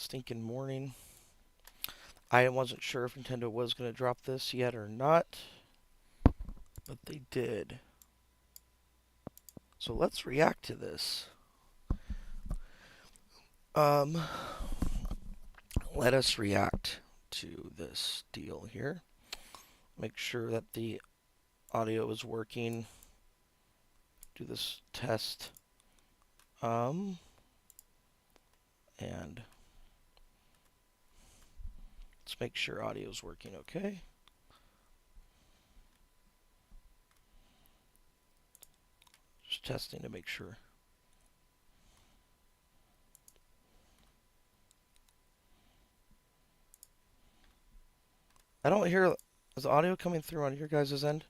stinking morning. I wasn't sure if Nintendo was going to drop this yet or not, but they did. So let's react to this. Um, Let us react to this deal here. Make sure that the audio is working. Do this test. And let's make sure audio is working okay. Just testing to make sure. I don't hear. Is the audio coming through on your guys' end?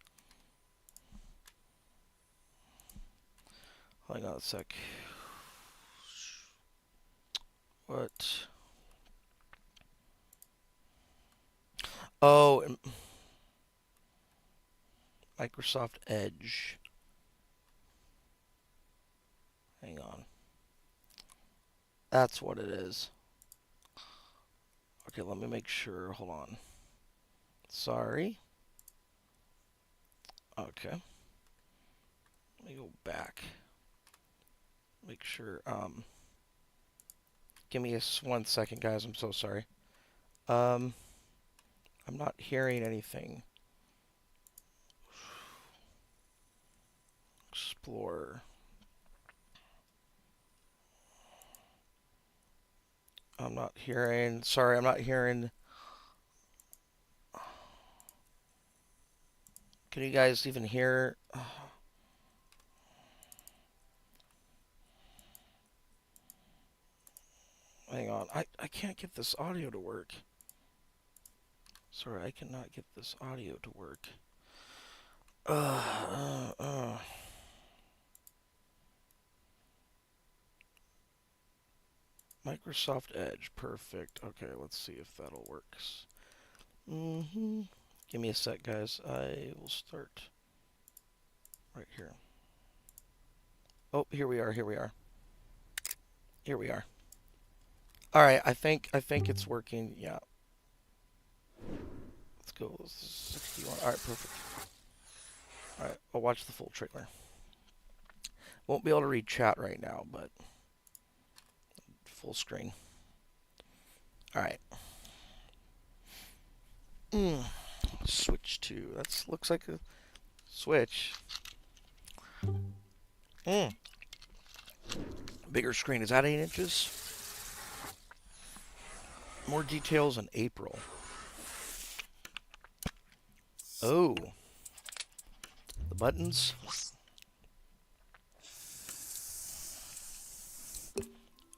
Hang on a sec. What? Oh, Microsoft Edge. Hang on. That's what it is. Okay, let me make sure. Hold on. Sorry. Okay. Let me go back. Make sure. Give me 1 second, guys. I'm so sorry. I'm not hearing anything. Explorer. I'm not hearing. Sorry, I'm not hearing. Can you guys even hear? Hang on. I can't get this audio to work. Sorry, I cannot get this audio to work. Microsoft Edge. Perfect. Okay, let's see if that'll work. Give me a sec, guys. I will start right here. Oh, here we are. Here we are. Here we are. All right. I think it's working. Yeah. Let's go. 61. All right. Perfect. All right. I'll watch the full trailer. Won't be able to read chat right now, but full screen. All right. Switch 2. That looks like a Switch. Bigger screen. Is that 8 inches? More details in April. Oh. The buttons.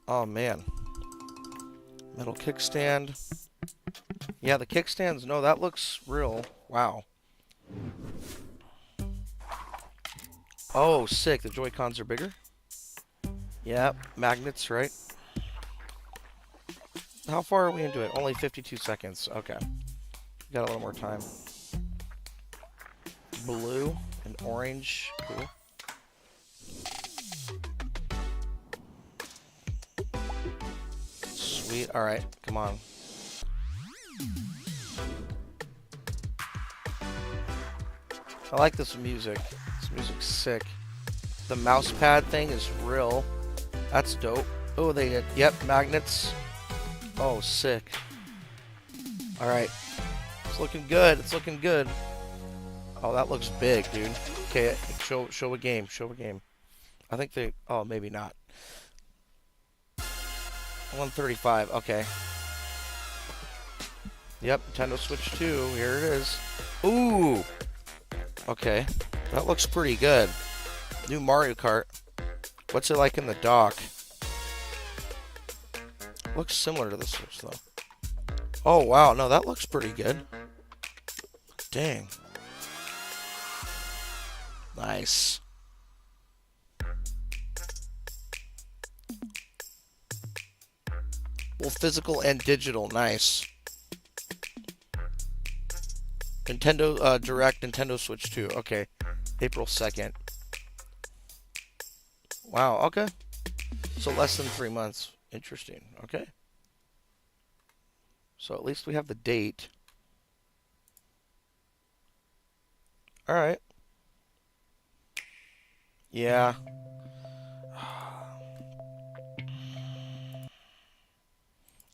Oh, man. Metal kickstand. Yeah, the kickstands. No, that looks real. Wow. Oh, sick. The Joy-Cons are bigger? Yep. Magnets, right? How far are we into it? Only 52 seconds. Okay. Got a little more time. Blue and orange. Cool. Sweet. All right. Come on. I like this music. This music's sick. The mouse pad thing is real. That's dope. Oh, they did. Yep, magnets. Oh, sick. All right. It's looking good. It's looking good. Oh, that looks big, dude. Okay, show a game. Show a game. I think they. Oh, maybe not. 135. Okay. Yep, Nintendo Switch 2. Here it is. Ooh. Okay. That looks pretty good. New Mario Kart. What's it like in the dock? Looks similar to the Switch, though. Oh, wow. No, that looks pretty good. Dang. Nice. Both physical and digital. Nice. Nintendo Direct, Nintendo Switch 2. Okay. April 2nd. Wow, okay. So less than 3 months. Interesting. Okay. So at least we have the date. All right. Yeah.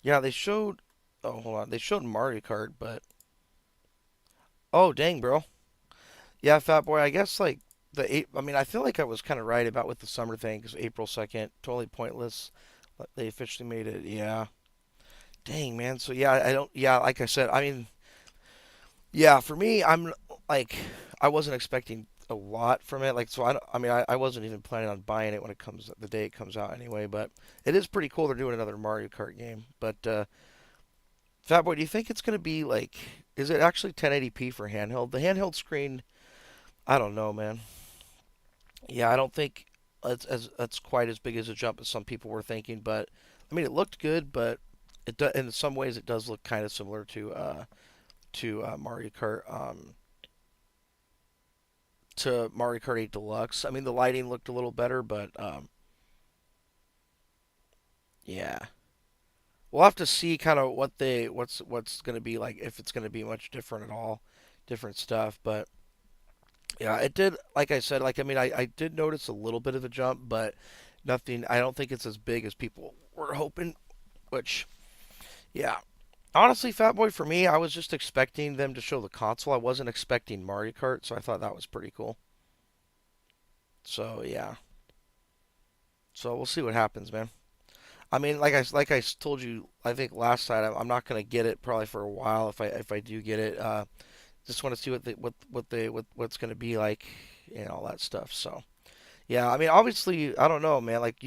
Yeah, they showed. Oh, hold on. They showed Mario Kart, but oh, dang, bro. Yeah, Fat Boy. I guess like the eight. I mean, I feel like I was kind of right about with the summer thing because April 2nd, totally pointless. They officially made it. Yeah. Dang, man. So yeah, I don't. Yeah, like I said, I mean, yeah, for me, I'm like, I wasn't expecting a lot from it. Like, so I, don't- I mean, I wasn't even planning on buying it when it comes the day it comes out anyway. But it is pretty cool they're doing another Mario Kart game. But Fat Boy, do you think it's gonna be like? Is it actually 1080p for handheld? The handheld screen, I don't know, man. Yeah, I don't think that's quite as big as a jump as some people were thinking. But I mean, it looked good, but in some ways it does look kind of similar to Mario Kart to Mario Kart 8 Deluxe. I mean, the lighting looked a little better, but yeah, we'll have to see kind of what's going to be like if it's going to be much different at all, different stuff. But yeah, it did. Like I said, like I mean, I did notice a little bit of a jump, but nothing. I don't think it's as big as people were hoping. Which yeah, honestly, Fat Boy, for me, I was just expecting them to show the console. I wasn't expecting Mario Kart, so I thought that was pretty cool. So yeah, so we'll see what happens, man. I mean, like I told you, I think last night, I'm not gonna get it probably for a while if I do get it. Just want to see what's gonna be like and all that stuff. So yeah, I mean, obviously, I don't know, man. Like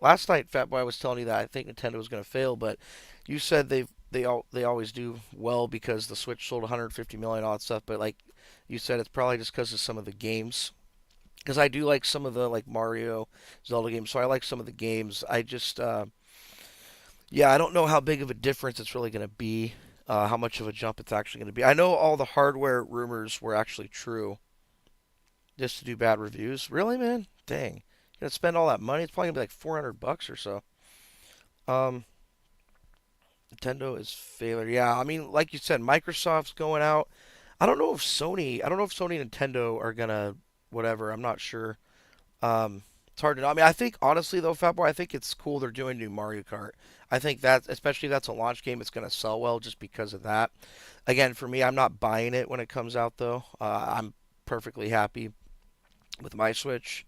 last night, Fat Boy, I was telling you that I think Nintendo was gonna fail, but you said they always do well because the Switch sold 150 million, all that stuff. But like you said, it's probably just because of some of the games. Because I do like some of the like Mario, Zelda games, so I like some of the games. I just yeah, I don't know how big of a difference it's really going to be, how much of a jump it's actually going to be. I know all the hardware rumors were actually true, just to do bad reviews. Really, man? Dang, you're gonna spend all that money? It's probably gonna be like $400 or so. Um, Nintendo is failure. Yeah, I mean, like you said, Microsoft's going out. I don't know if Sony. I don't know if Sony and Nintendo are gonna whatever. I'm not sure. It's hard to know. I mean, I think honestly though, Fatboy, I think it's cool they're doing new Mario Kart. I think that, especially if that's a launch game, it's going to sell well just because of that. Again, for me, I'm not buying it when it comes out though. I'm perfectly happy with my Switch.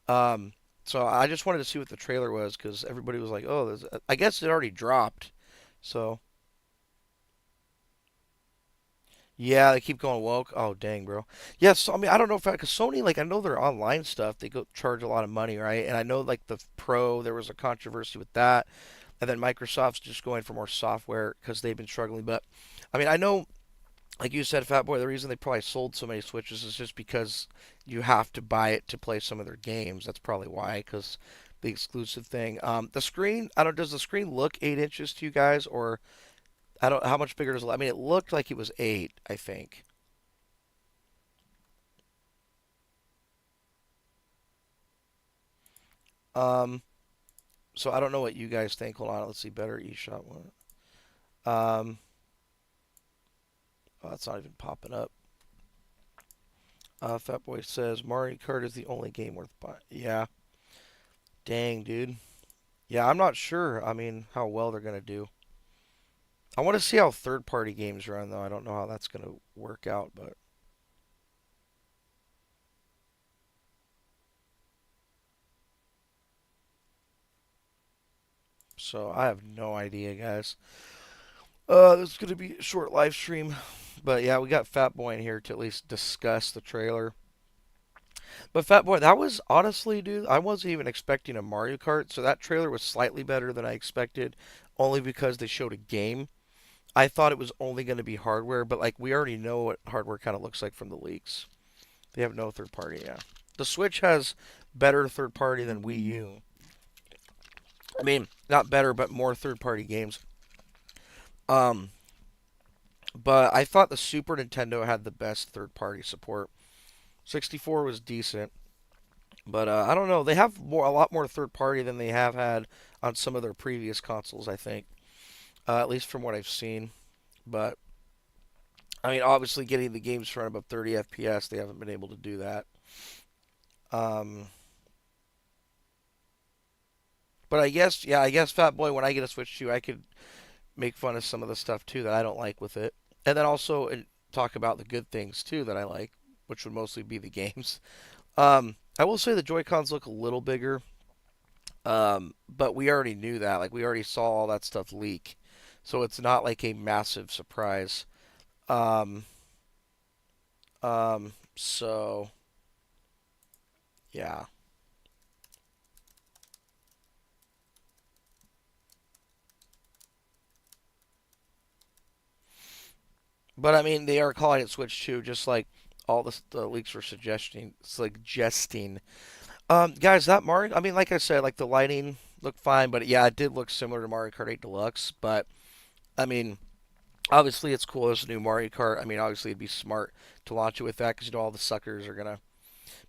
Um, so I just wanted to see what the trailer was because everybody was like, "Oh, I guess it already dropped." So yeah, they keep going woke. Oh, dang, bro. Yes, so, I mean, I don't know if because Sony, like, I know their online stuff, they go charge a lot of money, right? And I know, like, the Pro, there was a controversy with that, and then Microsoft's just going for more software because they've been struggling. But I mean, I know, like you said, Fat Boy, the reason they probably sold so many Switches is just because you have to buy it to play some of their games. That's probably why, because the exclusive thing. The screen, I don't. Does the screen look 8 inches to you guys, or I don't? How much bigger does it? I mean, it looked like it was eight. I think. Um, so I don't know what you guys think. Hold on, let's see. Better eShot one. Um, oh, that's not even popping up. Fatboy says Mario Kart is the only game worth buying. Yeah, dang, dude. Yeah, I'm not sure. I mean, how well they're gonna do. I want to see how third-party games run, though. I don't know how that's gonna work out, but so I have no idea, guys. This is gonna be a short live stream, but yeah, we got Fat Boy in here to at least discuss the trailer. But Fat Boy, that was honestly, dude, I wasn't even expecting a Mario Kart, so that trailer was slightly better than I expected, only because they showed a game. I thought it was only going to be hardware, but like we already know what hardware kind of looks like from the leaks. They have no third party, yeah. The Switch has better third party than Wii U. I mean, not better, but more third party games. Um, but I thought the Super Nintendo had the best third party support. 64 was decent. But I don't know. They have a lot more third party than they have had on some of their previous consoles, I think. at least from what I've seen. But I mean, obviously, getting the games to run above 30 FPS, they haven't been able to do that. Um, but I guess, yeah, I guess Fat Boy, when I get a Switch 2, I could make fun of some of the stuff too that I don't like with it, and then also talk about the good things too that I like, which would mostly be the games. I will say the Joy Cons look a little bigger, but we already knew that. Like we already saw all that stuff leak, so it's not like a massive surprise. Um, so yeah. But I mean, they are calling it Switch 2, just like all the leaks were suggesting. Guys, that Mario, I mean, like I said, like the lighting looked fine, but yeah, it did look similar to Mario Kart 8 Deluxe. But I mean, obviously it's cool. There's a new Mario Kart. I mean, obviously it'd be smart to launch it with that because you know all the suckers are gonna.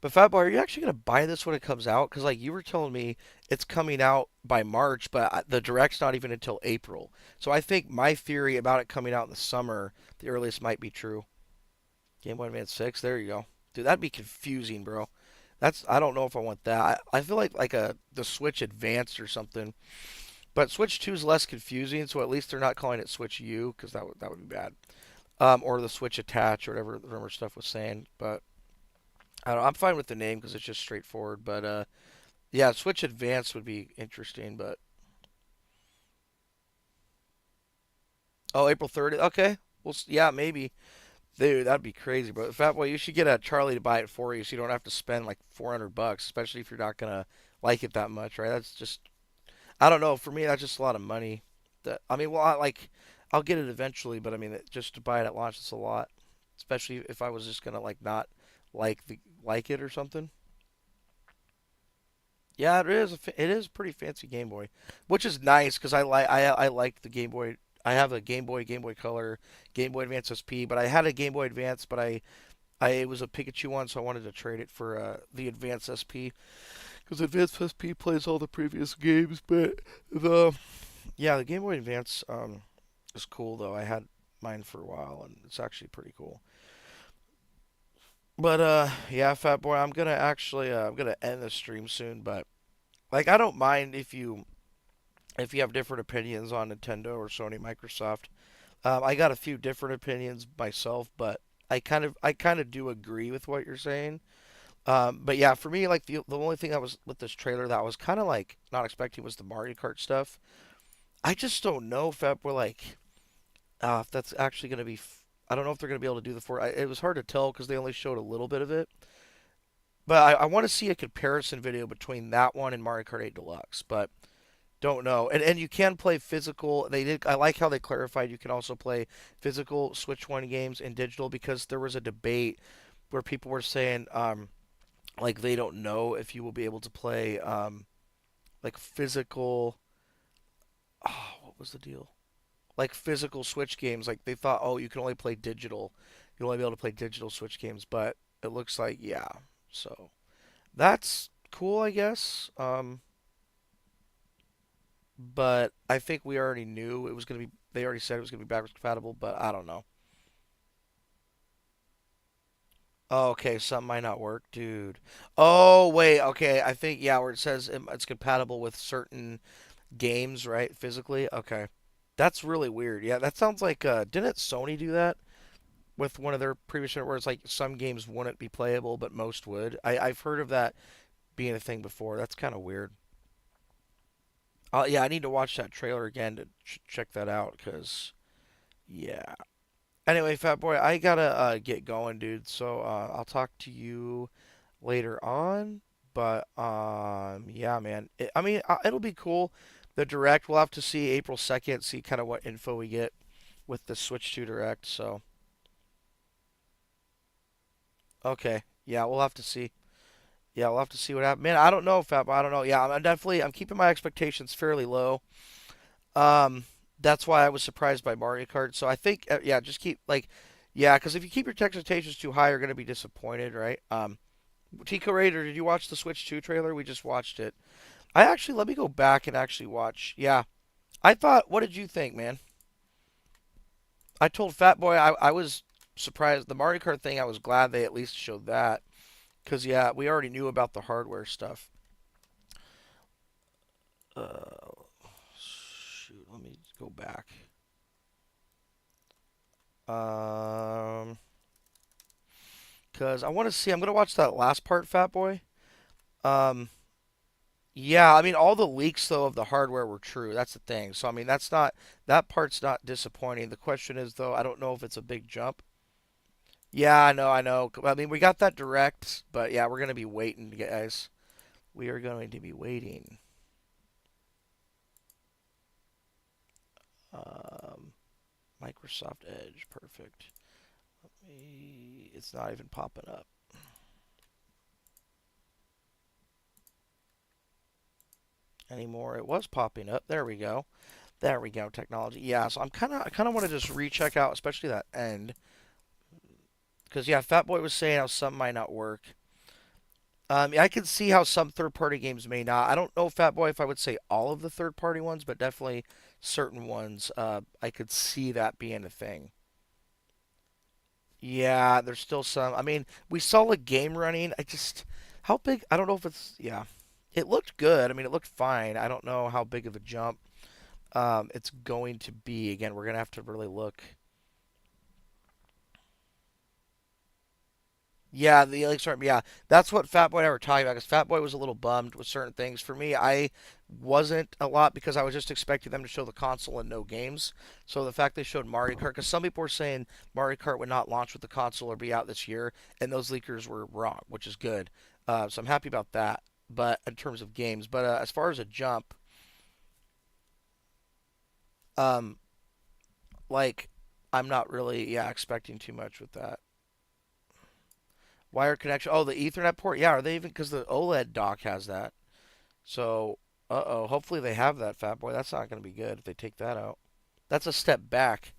But Fatboy, are you actually gonna buy this when it comes out? Because like you were telling me, it's coming out by March, but the direct's not even until April. So I think my theory about it coming out in the summer, the earliest might be true. Game Boy Advance 6, there you go. Dude, that'd be confusing, bro. That's I don't know if I want that. I feel like a the Switch Advanced or something. But Switch 2 is less confusing, so at least they're not calling it Switch U because that would be bad. Or the Switch Attach or whatever the rumor stuff was saying. But I don't know, I'm fine with the name because it's just straightforward. But yeah, Switch Advanced would be interesting. But oh, April 30th. Okay, well, yeah, maybe. Dude, that'd be crazy, bro. Fat boy, you should get a Charlie to buy it for you, so you don't have to spend like $400, especially if you're not gonna like it that much, right? That's just, I don't know. For me, that's just a lot of money. That I mean, well, I'll get it eventually, but I mean, just to buy it at launch, it's a lot, especially if I was just gonna like not like it or something. Yeah, it is a pretty fancy Game Boy, which is nice because I like the Game Boy. I have a Game Boy, Game Boy Color, Game Boy Advance SP, but I had a Game Boy Advance, but I it was a Pikachu one, so I wanted to trade it for the Advance SP because Advance SP plays all the previous games. But the yeah, the Game Boy Advance is cool though. I had mine for a while, and it's actually pretty cool. But yeah, Fat Boy, I'm gonna end the stream soon. But like, I don't mind if you have different opinions on Nintendo or Sony, Microsoft. I got a few different opinions myself, but I kind of do agree with what you're saying. But yeah, for me, like the only thing I was with this trailer that I was kind of like not expecting was the Mario Kart stuff. I just don't know if we're like if that's actually going to be. I don't know if they're going to be able to do the four. It was hard to tell because they only showed a little bit of it. But I want to see a comparison video between that one and Mario Kart 8 Deluxe. But don't know. And you can play physical. They did. I like how they clarified you can also play physical Switch One games and digital because there was a debate where people were saying like they don't know if you will be able to play like physical. Oh, what was the deal? Like physical Switch games. Like they thought, oh, you can only play digital. You'll only be able to play digital Switch games, but it looks like yeah. So that's cool, I guess. But I think we already knew it was gonna be. They already said it was gonna be backwards compatible, but I don't know. Oh, okay, something might not work, dude. Oh, wait, okay. I think yeah, where it says it's compatible with certain games, right? Physically. Okay. That's really weird. Yeah, that sounds like didn't Sony do that with one of their previous where it's like some games wouldn't be playable, but most would. I've heard of that being a thing before. That's kind of weird. Yeah, I need to watch that trailer again to check that out because yeah. Anyway, Fat Boy, I gotta get going, dude. So I'll talk to you later on. But yeah, man. I mean, it'll be cool. The direct, we'll have to see April 2nd, see kind of what info we get with the Switch 2 direct. So okay, yeah, we'll have to see. Yeah, we'll have to see what happens. Man, I don't know, Fat Boy. I don't know. Yeah, I'm definitely I'm keeping my expectations fairly low. Um, that's why I was surprised by Mario Kart. So I think, yeah, just keep like, yeah, because if you keep your expectations too high, you're gonna be disappointed, right? Tico Raider, did you watch the Switch 2 trailer? We just watched it. I actually let me go back and actually watch. Yeah, I thought. What did you think, man? I told Fat Boy I was surprised. The Mario Kart thing, I was glad they at least showed that. Because, yeah, we already knew about the hardware stuff. Uh, shoot, let me go back. Um, because I want to see. I'm gonna watch that last part, Fat Boy. Um, yeah, I mean, all the leaks though of the hardware were true. That's the thing. So I mean, that part's not disappointing. The question is though, I don't know if it's a big jump. Yeah, I know, I know. I mean, we got that direct, but yeah, we're gonna be waiting, guys. We are going to be waiting. Um, Microsoft Edge, perfect. It's not even popping up anymore. It was popping up. There we go. There we go. Technology. Yeah. So I kind of want to just recheck out, especially that end, because yeah, Fat Boy was saying how some might not work. Yeah, I can see how some third-party games may not. I don't know, Fat Boy, if I would say all of the third-party ones, but definitely certain ones. I could see that being a thing. Yeah, there's still some. I mean, we saw a game running. How big? I don't know if it's, yeah. It looked good. I mean, it looked fine. I don't know how big of a jump it's going to be. Again, we're gonna have to really look. Yeah, the Elix Storm. Yeah, that's what Fat Boy and I were talking about. Because Fat Boy was a little bummed with certain things. For me, I wasn't a lot because I was just expecting them to show the console and no games. So the fact they showed Mario Kart, because some people were saying Mario Kart would not launch with the console or be out this year, and those leakers were wrong, which is good. So I'm happy about that. But in terms of games, but as far as a jump, um, like I'm not really expecting too much with that. Wire connection. Oh, the Ethernet port. Yeah, are they even? Because the OLED dock has that. So, uh-oh. Hopefully they have that, Fat Boy. That's not going to be good if they take that out. That's a step back.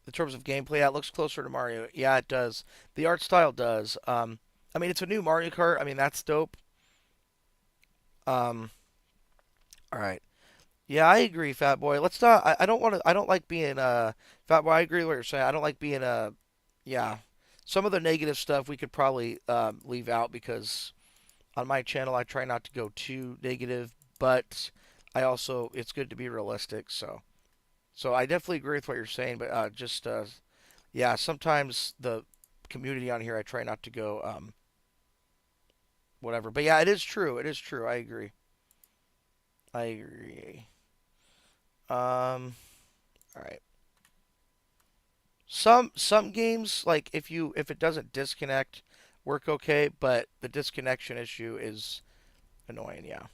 In terms of gameplay, yeah, it looks closer to Mario. Yeah, it does. The art style does. I mean, it's a new Mario Kart. I mean, that's dope. Um, all right. Yeah, I agree, Fat Boy. Let's not. I don't want to. I don't like being Fat Boy. I agree with what you're saying. I don't like being yeah. Some of the negative stuff we could probably leave out because on my channel I try not to go too negative, but I also it's good to be realistic. So I definitely agree with what you're saying, but just yeah, sometimes the community on here I try not to go whatever. But yeah, it is true. It is true. I agree. I agree. All right. Some games like if it doesn't disconnect work okay, but the disconnection issue is annoying, yeah.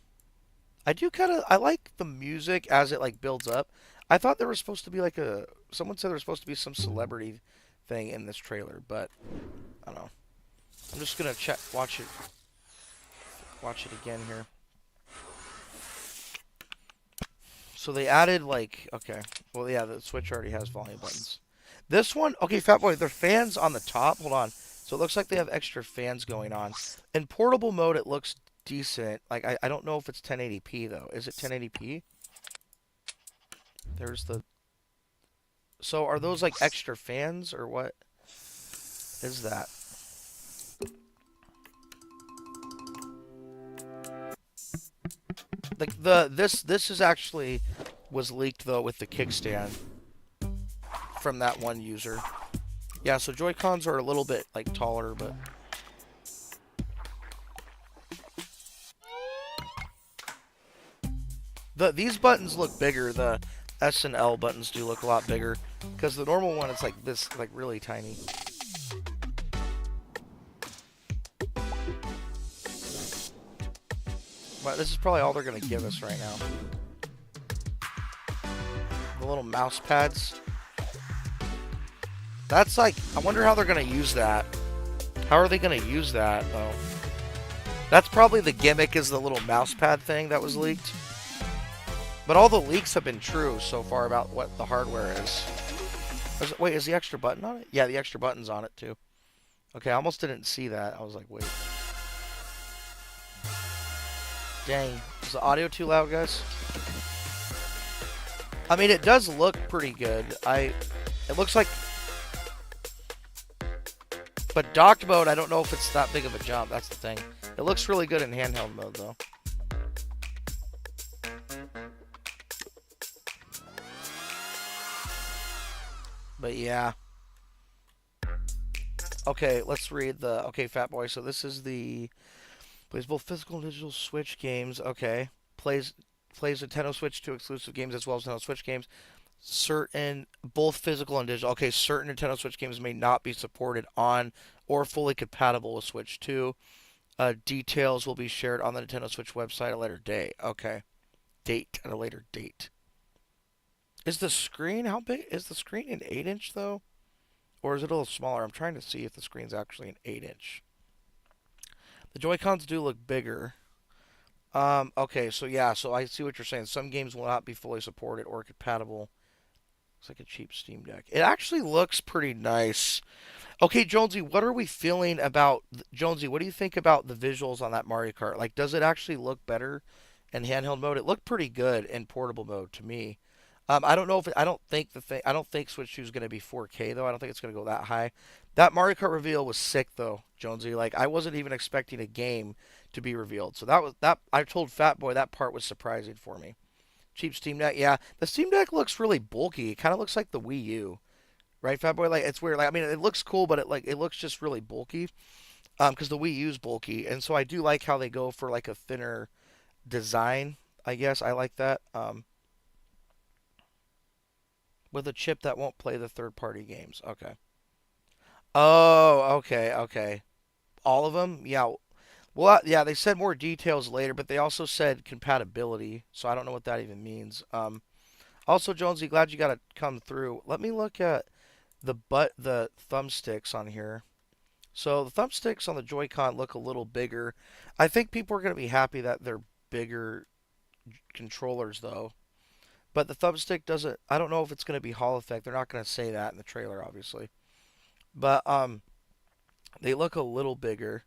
I like the music as it like builds up. I thought there was supposed to be like a someone said there was supposed to be some celebrity thing in this trailer, but I don't know. I'm just gonna check watch it again here. So they added like okay, well yeah, the Switch already has volume buttons. This one, okay, Fat Boy, they're fans on the top. Hold on. So it looks like they have extra fans going on. In portable mode, it looks decent. Like I don't know if it's 1080p though. Is it 1080p? There's the. So are those like extra fans or what is that? Like this is actually was leaked though with the kickstand from that one user. Yeah, so Joy Cons are a little bit like taller, but these buttons look bigger. The S and L buttons do look a lot bigger because the normal one it's like this, like really tiny. But this is probably all they're gonna give us right now. The little mouse pads. That's like, I wonder how they're gonna use that. How are they gonna use that though? That's probably the gimmick is the little mouse pad thing that was leaked. But all the leaks have been true so far about what the hardware is. Wait, is the extra button on it? Yeah, the extra button's on it too. Okay, I almost didn't see that. I was like, wait. Dang. Is the audio too loud, guys? I mean, it does look pretty good. It looks like, but docked mode, I don't know if it's that big of a jump. That's the thing. It looks really good in handheld mode though. But yeah. Okay, let's read the. Okay, Fat Boy. So this is the plays both physical and digital Switch games. Okay, plays Nintendo Switch 2 exclusive games as well as Nintendo Switch games. Certain both physical and digital. Okay, certain Nintendo Switch games may not be supported on or fully compatible with Switch 2. Details will be shared on the Nintendo Switch website at a later date. Okay, date at a later date. Is the screen how big? Is the screen an 8-inch though, or is it a little smaller? I'm trying to see if the screen's actually an 8-inch. The Joy Cons do look bigger. Okay, so yeah, so I see what you're saying. Some games will not be fully supported or compatible. Looks like a cheap Steam Deck. It actually looks pretty nice. Okay, Jonesy, what are we feeling about Jonesy? What do you think about the visuals on that Mario Kart? Like, does it actually look better in handheld mode? It looked pretty good in portable mode to me. I don't know if I don't think I don't think Switch 2 is going to be 4K though. I don't think it's going to go that high. That Mario Kart reveal was sick though, Jonesy. Like I wasn't even expecting a game to be revealed. So that I told Fat Boy that part was surprising for me. Cheap Steam Deck, yeah. The Steam Deck looks really bulky. It kind of looks like the Wii U, right, Fat Boy? Like it's weird. Like I mean, it looks cool, but it looks just really bulky. Because the Wii U is bulky, and so I do like how they go for like a thinner design. I guess I like that. With a chip that won't play the third party games. Okay. Oh, okay, okay. All of them? Yeah. Well, yeah, they said more details later, but they also said compatibility, so I don't know what that even means. Also, Jonesy, glad you got to come through. Let me look at the thumbsticks on here. So the thumbsticks on the Joy-Con look a little bigger. I think people are going to be happy that they're bigger controllers, though. But the thumbstick doesn't. I don't know if it's going to be Hall effect. They're not going to say that in the trailer, obviously. But they look a little bigger.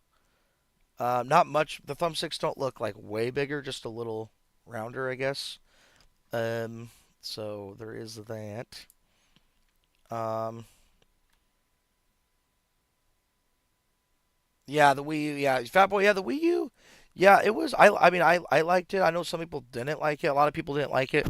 Not much. The thumbsticks don't look like way bigger, just a little rounder, I guess. Um, so there is that. Um, yeah, the Wii U. Yeah, Fat Boy. Yeah, the Wii U. Yeah, it was. I mean, I liked it. I know some people didn't like it. A lot of people didn't like it.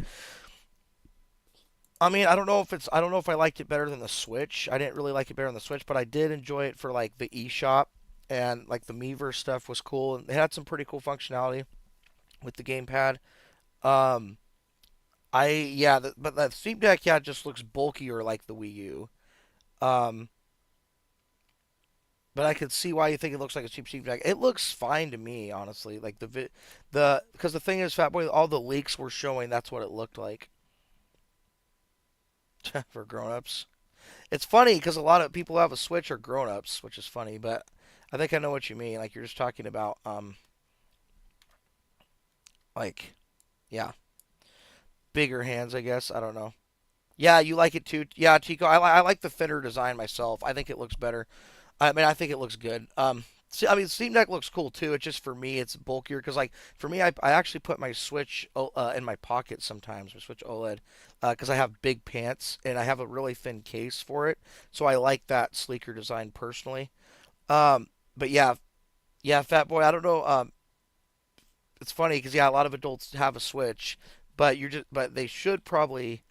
I mean, I don't know if it's. I don't know if I liked it better than the Switch. I didn't really like it better than the Switch, but I did enjoy it for like the eShop and like the Miiverse stuff was cool, and it had some pretty cool functionality with the gamepad. Um, but the Steam Deck, yeah, just looks bulkier like the Wii U. Um, but I could see why you think it looks like a cheap Steam Deck. It looks fine to me, honestly. Like the because the thing is, Fat Boy, all the leaks were showing that's what it looked like for grown-ups. It's funny because a lot of people who have a Switch are grown-ups, which is funny. But I think I know what you mean. Like you're just talking about like yeah, bigger hands, I guess. I don't know. Yeah, you like it too. Yeah, Chico, I like the thinner design myself. I think it looks better. I mean, I think it looks good. I mean, Steam Deck looks cool too. It's just for me, it's bulkier because like for me, I actually put my Switch in my pocket sometimes. My Switch OLED because I have big pants and I have a really thin case for it. So I like that sleeker design personally. But yeah, yeah, Fat Boy. I don't know. It's funny because yeah, a lot of adults have a Switch, but they should probably.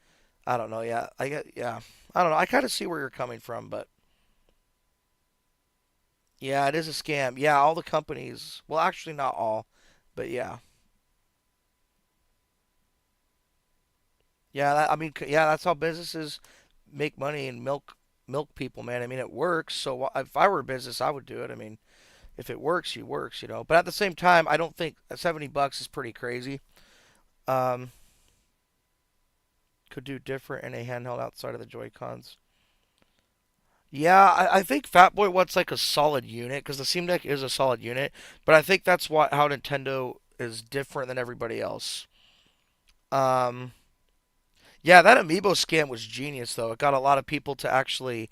I don't know. Yeah, I get. Yeah, I don't know. I kind of see where you're coming from, but yeah, it is a scam. Yeah, all the companies. Well, actually, not all, but yeah, yeah. I mean, yeah, that's how businesses make money and milk people, man. I mean, it works. So if I were a business, I would do it. I mean, if it works, it works, you know. But at the same time, I don't think $70 is pretty crazy. Um, could do different in a handheld outside of the Joy Cons. Yeah, I think Fat Boy wants like a solid unit because the Steam Deck is a solid unit, but I think that's what how Nintendo is different than everybody else. Um, yeah, that Amiibo scam was genius though. It got a lot of people to actually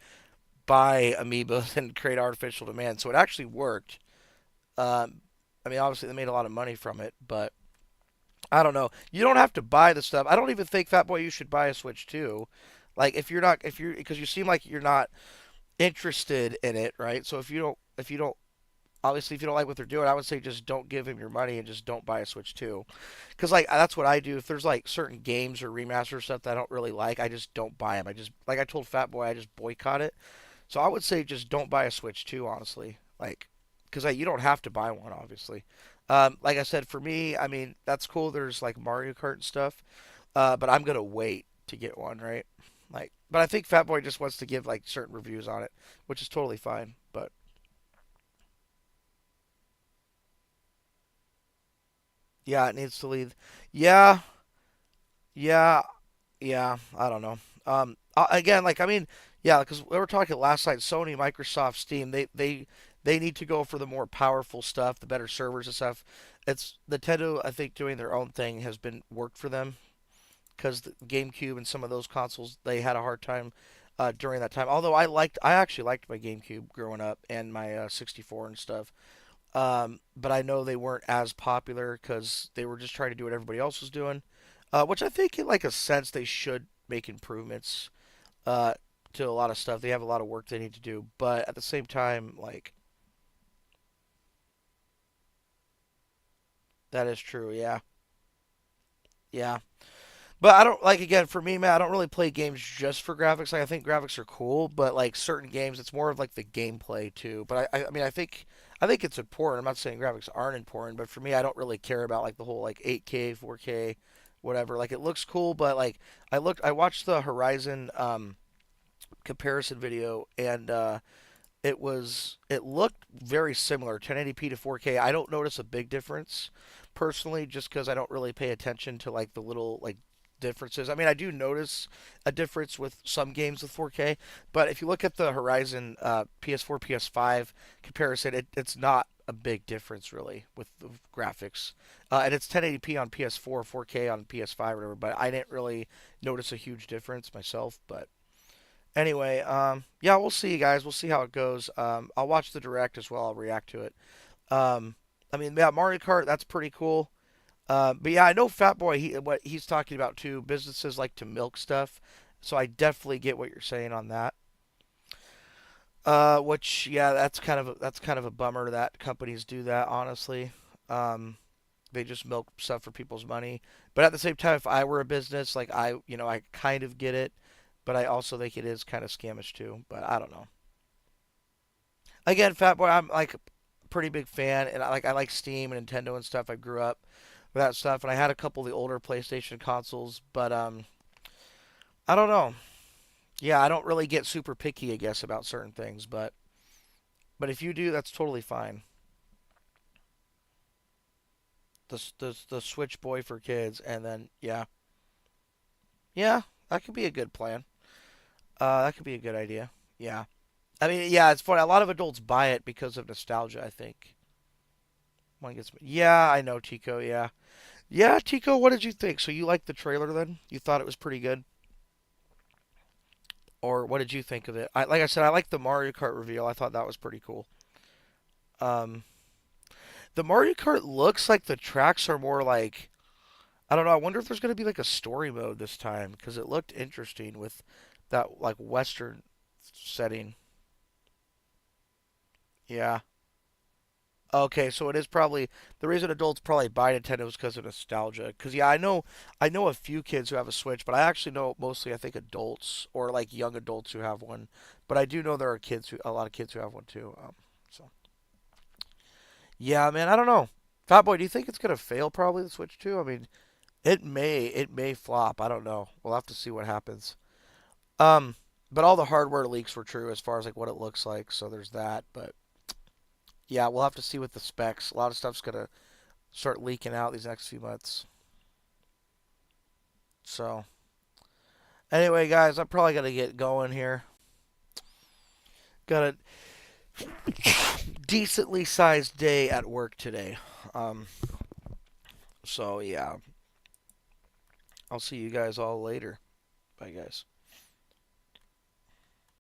buy Amiibos and create artificial demand, so it actually worked. Um, I mean, obviously they made a lot of money from it, but I don't know. You don't have to buy the stuff. I don't even think Fat Boy you should buy a Switch 2. Like if you're not if you're because you seem like you're not interested in it, right? So if you don't obviously if you don't like what they're doing, I would say just don't give him your money and just don't buy a Switch 2. Cuz like that's what I do. If there's like certain games or remaster stuff that I don't really like, I just don't buy them. I just like I told Fat Boy I just boycott it. So I would say just don't buy a Switch 2 honestly. Like cuz you don't have to buy one obviously. Like I said, for me, I mean, that's cool. There's like Mario Kart and stuff. But I'm gonna wait to get one, right? Like, but I think Fat Boy just wants to give like certain reviews on it, which is totally fine. But yeah, it needs to lead. Yeah, yeah, yeah. I don't know. Again, like I mean, yeah, because we were talking last night. Sony, Microsoft, Steam, they need to go for the more powerful stuff, the better servers and stuff. It's Nintendo, I think, doing their own thing has been worked for them because the GameCube and some of those consoles they had a hard time during that time. Although I actually liked my GameCube growing up and my 64 and stuff. But I know they weren't as popular because they were just trying to do what everybody else was doing, which I think in like a sense they should make improvements uh, to a lot of stuff. They have a lot of work they need to do, but at the same time, like that is true. Yeah, yeah. But I don't like again for me, man. I don't really play games just for graphics. Like I think graphics are cool, but like certain games, it's more of like the gameplay too. But I mean, I think it's important. I'm not saying graphics aren't important, but for me, I don't really care about like the whole like 8K, 4K, whatever. Like it looks cool, but like I watched the Horizon comparison video, and it looked very similar, 1080p to 4K. I don't notice a big difference personally, just because I don't really pay attention to like the little like differences. I mean, I do notice a difference with some games with 4K, but if you look at the Horizon PS4, PS5 comparison, it's not a big difference really with the graphics. And it's 1080p on PS4, 4K on PS5, or whatever. But I didn't really notice a huge difference myself. But anyway, yeah, we'll see, you guys. We'll see how it goes. I'll watch the direct as well. I'll react to it. Um, I mean, yeah, Mario Kart, that's pretty cool. But yeah, I know Fat Boy. What he's talking about too. Businesses like to milk stuff, so I definitely get what you're saying on that. Which yeah, that's kind of a bummer that companies do that. Honestly, they just milk stuff for people's money. But at the same time, if I were a business, like I kind of get it, but I also think it is kind of scamish too. But I don't know. Again, Fat Boy, I'm like a pretty big fan, and I like Steam and Nintendo and stuff. I grew up with that stuff, and I had a couple of the older PlayStation consoles, but I don't know. Yeah, I don't really get super picky, I guess, about certain things, but if you do, that's totally fine. The Switch Boy for kids, and then yeah, yeah, that could be a good plan. That could be a good idea. Yeah, I mean, yeah, it's funny. A lot of adults buy it because of nostalgia. I think one gets. Yeah, I know, Tico. Yeah, yeah, Tico. What did you think? So you liked the trailer then? You thought it was pretty good, or what did you think of it? Like I said, I liked the Mario Kart reveal. I thought that was pretty cool. Um, the Mario Kart looks like the tracks are more like I don't know. I wonder if there's going to be like a story mode this time because it looked interesting with that like Western setting. Yeah. Okay, so it is probably the reason adults probably buy Nintendo is because of nostalgia. Because yeah, I know a few kids who have a Switch, but I actually know mostly I think adults or like young adults who have one. But I do know there are a lot of kids who have one too. So yeah, man, I don't know. Fat Boy, do you think it's gonna fail probably the Switch too? I mean, it may flop. I don't know. We'll have to see what happens. Um, but all the hardware leaks were true as far as like what it looks like. So there's that. But yeah, we'll have to see with the specs. A lot of stuff's gonna start leaking out these next few months. So anyway, guys, I'm probably gonna get going here. Got a decently sized day at work today. Um, so yeah, I'll see you guys all later. Bye, guys.